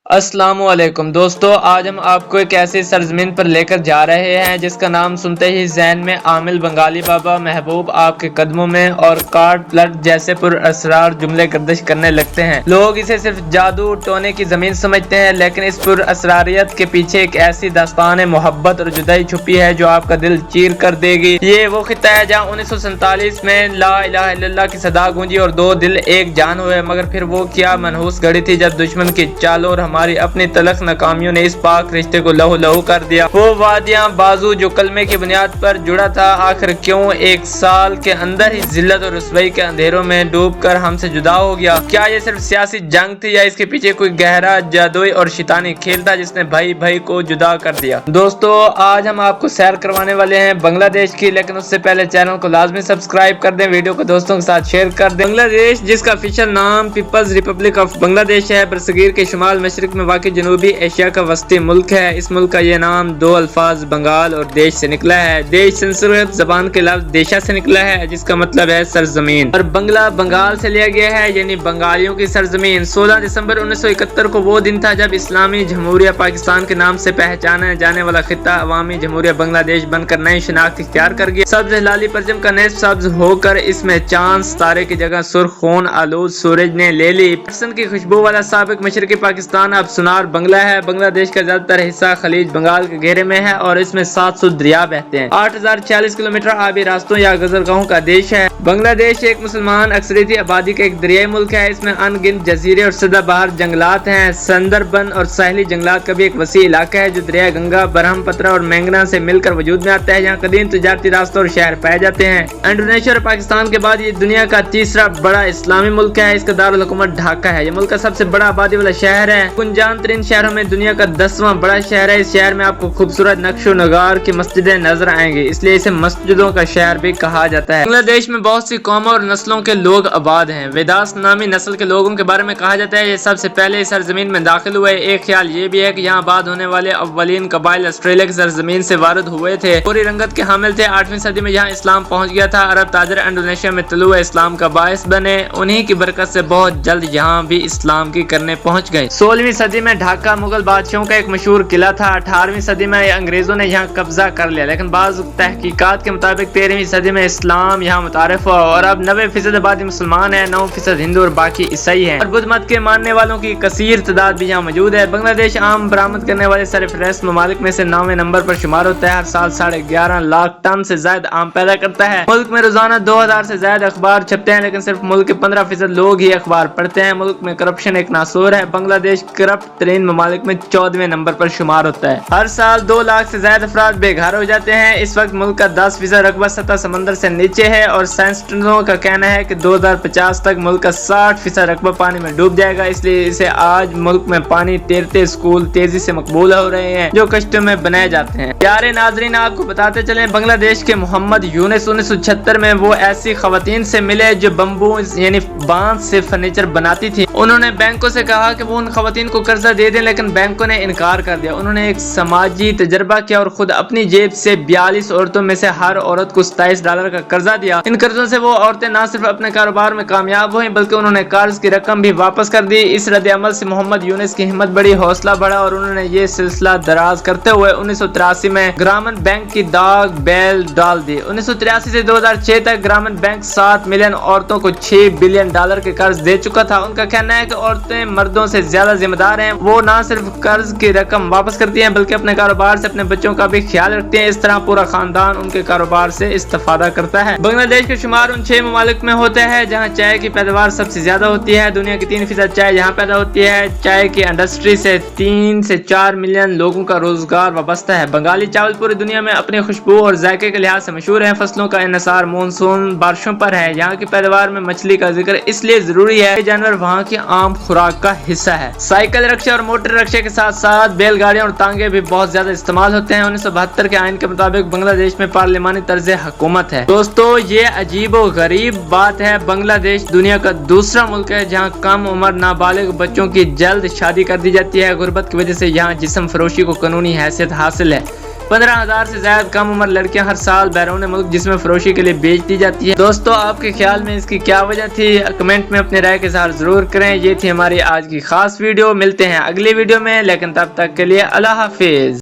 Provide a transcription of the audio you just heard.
अस्सलाम वालेकुम दोस्तों, आज हम आपको एक ऐसी सरजमीन पर लेकर जा रहे हैं जिसका नाम सुनते ही जहन में आमिल बंगाली बाबा महबूब आपके कदमों में और कार्ड ब्लड जैसे पुरअसरार जुमले गर्दिश करने लगते हैं। लोग इसे सिर्फ जादू टोने की जमीन समझते हैं, लेकिन इस पुरअसरारियत के पीछे एक ऐसी दास्तान मोहब्बत और जुदाई छुपी है जो आपका दिल चीर कर देगी। ये वो खिता है जहाँ 1947 में ला इलाहा इल्लल्लाह की सदा गूंजी और दो दिल एक जान हुए। मगर फिर वो क्या मनहूस घड़ी थी जब दुश्मन की चालों और हमारी अपनी तलख नाकामियों ने इस पाक रिश्ते को लहू लहू कर दिया। वो वादियां बाजू जो कलमे की बुनियाद पर जुड़ा था, आखिर क्यों एक साल के अंदर ही जिल्लत और रुसवाई के अंधेरों में डूबकर हमसे जुदा हो गया? क्या ये सिर्फ सियासी जंग थी या इसके पीछे कोई गहरा जादुई और शैतानी खेल था जिसने भाई भाई को जुदा कर दिया? दोस्तों, आज हम आपको सैर करवाने वाले हैं बांग्लादेश की, लेकिन उससे पहले चैनल को लाजमी सब्सक्राइब कर दें, वीडियो को दोस्तों के साथ शेयर कर दें। बांग्लादेश, जिसका ऑफिशियल नाम पीपल्स रिपब्लिक ऑफ बांग्लादेश है, बरसगीर के शुमाल मशरिक में वाक़ई जनूबी एशिया का वस्ती मुल्क है। इस मुल्क का ये नाम दो अल्फाज बंगाल और देश से निकला है। देश संस्कृत जबान के लफ्ज देशा से निकला है, जिसका मतलब है सरजमीन, और बंगला बंगाल से लिया गया है, यानी बंगालियों की सरजमीन। 16 दिसंबर 1971 को वो दिन था जब इस्लामी जमहूरिया पाकिस्तान के नाम से पहचाना जाने वाला खिता अवामी जमहूरिया बांग्लादेश बनकर नई शिनाख्त इख्तियार कर गया। सब्ज हिलाली परचम का नेस्फ सब्ज होकर इसमें चांद तारे की जगह सुर्ख खून आलूद सूरज ने ले ली। पसंद की खुशबू वाला साबिक मशरकी पाकिस्तान अब सुनार बंगला है। बांग्लादेश का ज्यादातर हिस्सा खलीज बंगाल के घेरे में है और इसमें 700 दरिया बहते हैं। 8046 किलोमीटर आबी रास्तों या गुजरगाहों का देश है। बांग्लादेश एक मुसलमान अक्सरियती आबादी का एक दरियाई मुल्क है। इसमें अनगिनत जजीरे और सदाबहार जंगलात हैं। सुंदरबन और साहली जंगलात का भी एक वसी इलाका है जो दरिया गंगा, ब्रह्मपुत्र और मेंगना से मिलकर वजूद में आता है। यहाँ कदीम तजारती रास्तों और शहर पाए जाते हैं। इंडोनेशिया और पाकिस्तान के बाद ये दुनिया का तीसरा बड़ा इस्लामी मुल्क है। इसका दारुल हुकूमत ढाका है। ये मुल्क का सबसे बड़ा आबादी वाला शहर है। गुंजान तरीन शहरों में दुनिया का 10वां बड़ा शहर है। इस शहर में आपको खूबसूरत नक्शो नगार की मस्जिदें नजर आएंगी, इसलिए इसे मस्जिदों का शहर भी कहा जाता है। बांग्लादेश में बहुत सी कौमों और नस्लों के लोग आबाद हैं। वेदास नामी नस्ल के लोगों के बारे में कहा जाता है ये सबसे पहले इस सरजमीन में दाखिल हुए। एक ख्याल ये भी है कि यहाँ आबाद होने वाले अव्वलीन कबाइल ऑस्ट्रेलिया की सरजमीन से वारद हुए थे, पूरी रंगत के हामिल थे। 8वीं सदी में यहाँ इस्लाम पहुंच गया था। अरब ताजर इंडोनेशिया में तलुआ इस्लाम का बायस बने। उन्हीं की बरकत से बहुत जल्द यहाँ भी इस्लाम की करने पहुंच गए। 16वीं सदी में ढाका मुगल बादशाहों का एक मशहूर किला था। 18वीं सदी में अंग्रेजों ने यहाँ कब्जा कर लिया, लेकिन बाज़ तहकीकात के मुताबिक 13वीं सदी में इस्लाम यहाँ मुतारिफ हुआ और अब 90% आबादी मुसलमान है, 9% हिंदू और बाकी ईसाई हैं। और बुद्ध मत के मानने वालों की कसीर तादाद भी यहाँ मौजूद है। बांग्लादेश आम बरामद करने वाले सरफहरिस्त ममालिक में से 9वें नंबर पर शुमार होता है। हर साल 11.5 लाख टन से ज्यादा आम पैदा करता है। मुल्क में रोजाना 2000 से ज्यादा अखबार छपते हैं, लेकिन सिर्फ मुल्क के 15% लोग ही अखबार पढ़ते हैं। मुल्क में करप्शन एक नासूर है। बांग्लादेश करप्ट तरीन ममालिक में 14वें नंबर पर शुमार होता है। हर साल 2 लाख से ज्यादा अफराद बेघर हो जाते हैं। इस वक्त मुल्क का 10% रकबा सतह समंदर से नीचे है और साइंटिस्टों का कहना है कि 2050 तक मुल्क का 60% रकबा पानी में डूब जाएगा। इसलिए इसे आज मुल्क में पानी तैरते स्कूल तेजी से मकबूल हो रहे हैं जो कश्तों में बनाए जाते हैं। प्यारे नाजरीन, आपको बताते चले बांग्लादेश के मोहम्मद यूनुस 1976 में वो ऐसी खवातीन से मिले जो बम्बू यानी बांस से फर्नीचर बनाती थी। उन्होंने बैंकों से कहा कि वो उन खवातीन को कर्जा दे दें, लेकिन बैंकों ने इनकार कर दिया। उन्होंने एक समाजी तजर्बा किया और खुद अपनी जेब से 42 औरतों में से हर औरत को $27 का कर्जा दिया। इन कर्जों से वो औरतें न सिर्फ अपने कारोबार में कामयाब हुई, बल्कि उन्होंने कर्ज की रकम भी वापस कर दी। इस रद्द अमल से मोहम्मद यूनुस की हिम्मत बड़ी, हौसला बढ़ा और उन्होंने ये सिलसिला दराज करते हुए 1983 में ग्रामीण बैंक की दाग बेल डाल दी। 1983 से 2006 तक ग्रामीण बैंक 7 मिलियन औरतों को $6 बिलियन के कर्ज दे चुका था। उनका कहना है कि औरतें मर्दों से ज्यादा जिम्मेदार हैं। वो न सिर्फ कर्ज की रकम वापस करती हैं, बल्कि अपने कारोबार से अपने बच्चों का भी ख्याल रखती हैं। इस तरह पूरा खानदान उनके कारोबार से इस्तेफादा करता है। बांग्लादेश के शुमार उन 6 ममालिक में होते हैं जहां चाय की पैदावार सबसे ज्यादा होती है। दुनिया की 3% चाय यहाँ पैदा होती है। चाय की इंडस्ट्री से 3 से 4 मिलियन लोगों का रोजगार वाबस्ता है। बंगाली चावल पूरी दुनिया में अपनी खुशबू और जायके के लिहाज से मशहूर है। फसलों का इन्हिसार मानसून बारिशों पर है। यहाँ की पैदावार में मछली का जिक्र इसलिए जरूरी है, जानवर वहाँ की आम खुराक का हिस्सा है। साइकिल रिक्शा और मोटर रिक्शे के साथ साथ बैलगाड़ियां और तांगे भी बहुत ज्यादा इस्तेमाल होते हैं। 1972 के आइन के मुताबिक बांग्लादेश में पार्लिमानी तर्ज हुकूमत है। दोस्तों, ये अजीब और गरीब बात है। बांग्लादेश दुनिया का दूसरा मुल्क है जहाँ कम उम्र नाबालिग बच्चों की जल्द शादी कर दी जाती है। गुर्बत की वजह से यहाँ जिस्म फरोशी को कानूनी हैसियत हासिल है। 15,000 سے زیادہ کم عمر لڑکیاں ہر سال بیرون ملک جسم فروشی کے لیے بیچ دی جاتی ہے۔ دوستو آپ کے خیال میں اس کی کیا وجہ تھی؟ کمنٹ میں اپنے رائے کا اظہار ضرور کریں۔ یہ تھی ہماری آج کی خاص ویڈیو، ملتے ہیں اگلی ویڈیو میں، لیکن تب تک کے لیے اللہ حافظ۔